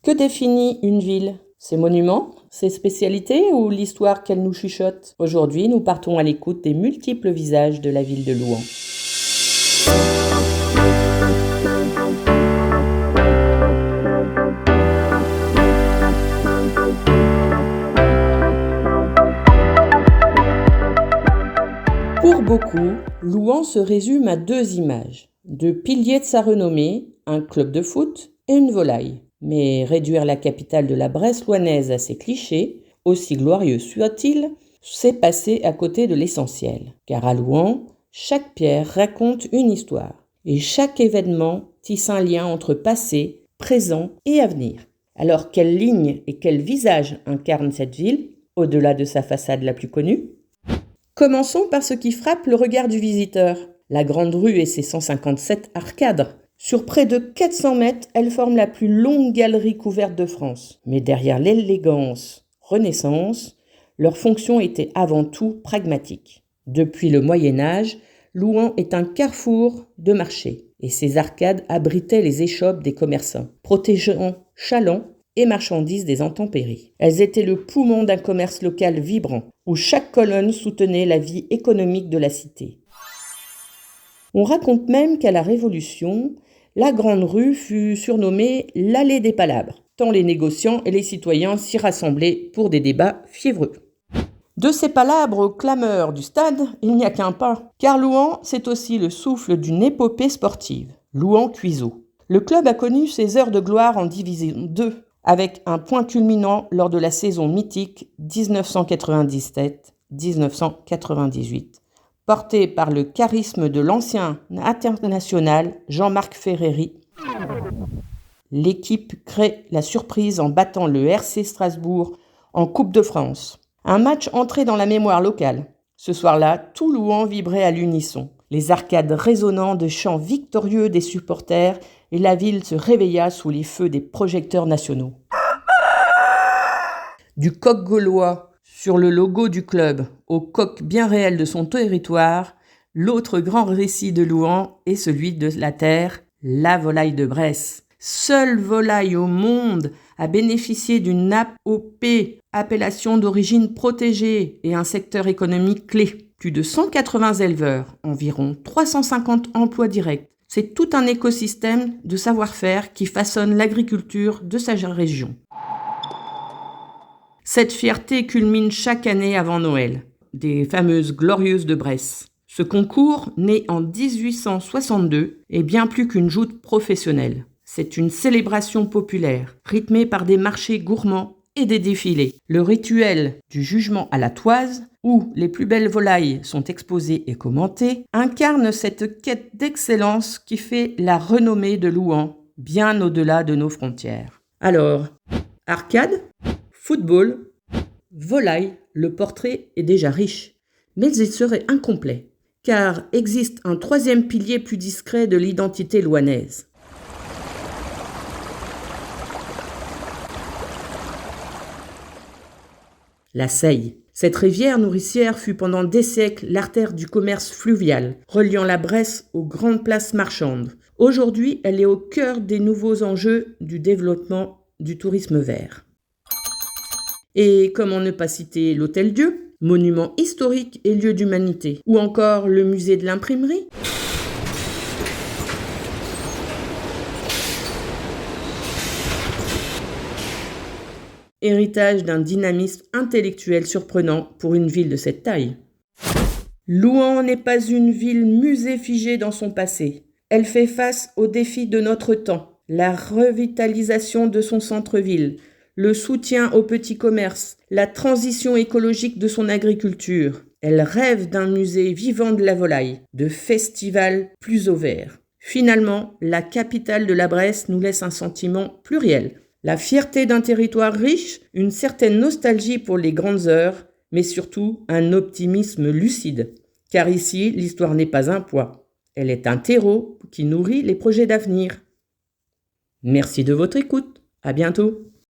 Que définit une ville ? Ses monuments, ses spécialités ou l'histoire qu'elle nous chuchote ? Aujourd'hui, nous partons à l'écoute des multiples visages de la ville de Louhans. Pour beaucoup, Louhans se résume à 2 images. 2 piliers de sa renommée, un club de foot et une volaille. Mais réduire la capitale de la Bresse louhannaise à ces clichés, aussi glorieux soient-ils, c'est passer à côté de l'essentiel. Car à Louhans, chaque pierre raconte une histoire. Et chaque événement tisse un lien entre passé, présent et avenir. Alors quelle ligne et quel visage incarne cette ville, au-delà de sa façade la plus connue ? Commençons par ce qui frappe le regard du visiteur. La grande rue et ses 157 arcades. Sur près de 400 mètres, elle forme la plus longue galerie couverte de France. Mais derrière l'élégance Renaissance, leur fonction était avant tout pragmatique. Depuis le Moyen-Âge, Louhans est un carrefour de marché. Et ses arcades abritaient les échoppes des commerçants, protégeant chalands et marchandises des intempéries. Elles étaient le poumon d'un commerce local vibrant, où chaque colonne soutenait la vie économique de la cité. On raconte même qu'à la Révolution, la Grande Rue fut surnommée l'allée des palabres, tant les négociants et les citoyens s'y rassemblaient pour des débats fiévreux. De ces palabres aux clameurs du stade, il n'y a qu'un pas, car Louhans, c'est aussi le souffle d'une épopée sportive, Louhans-Cuiseaux. Le club a connu ses heures de gloire en Division 2, avec un point culminant lors de la saison mythique 1997-1998, porté par le charisme de l'ancien international Jean-Marc Ferreri. L'équipe crée la surprise en battant le RC Strasbourg en Coupe de France. Un match entré dans la mémoire locale. Ce soir-là, tout Louhans vibrait à l'unisson. Les arcades résonnant de chants victorieux des supporters et la ville se réveilla sous les feux des projecteurs nationaux. Du coq gaulois sur le logo du club au coq bien réel de son territoire, l'autre grand récit de Louhans est celui de la terre, la volaille de Bresse. Seule volaille au monde à bénéficier d'une AOP, appellation d'origine protégée et un secteur économique clé. Plus de 180 éleveurs, environ 350 emplois directs. C'est tout un écosystème de savoir-faire qui façonne l'agriculture de sa région. Cette fierté culmine chaque année avant Noël, des fameuses Glorieuses de Bresse. Ce concours, né en 1862, est bien plus qu'une joute professionnelle. C'est une célébration populaire, rythmée par des marchés gourmands et des défilés. Le rituel du jugement à la toise, où les plus belles volailles sont exposées et commentées, incarne cette quête d'excellence qui fait la renommée de Louhans, bien au-delà de nos frontières. Alors, arcade, football, volaille, le portrait est déjà riche, mais il serait incomplet, car existe un 3e pilier plus discret de l'identité louhannaise. La Seille. Cette rivière nourricière fut pendant des siècles l'artère du commerce fluvial, reliant la Bresse aux grandes places marchandes. Aujourd'hui, elle est au cœur des nouveaux enjeux du développement du tourisme vert. Et comment ne pas citer l'Hôtel-Dieu, monument historique et lieu d'humanité, ou encore le musée de l'imprimerie. Héritage d'un dynamisme intellectuel surprenant pour une ville de cette taille. Louhans n'est pas une ville musée figée dans son passé. Elle fait face aux défis de notre temps, la revitalisation de son centre-ville, le soutien aux petits commerces, la transition écologique de son agriculture. Elle rêve d'un musée vivant de la volaille, de festivals plus ouverts. Finalement, la capitale de la Bresse nous laisse un sentiment pluriel. La fierté d'un territoire riche, une certaine nostalgie pour les grandes heures, mais surtout un optimisme lucide. Car ici, l'histoire n'est pas un poids. Elle est un terreau qui nourrit les projets d'avenir. Merci de votre écoute. À bientôt.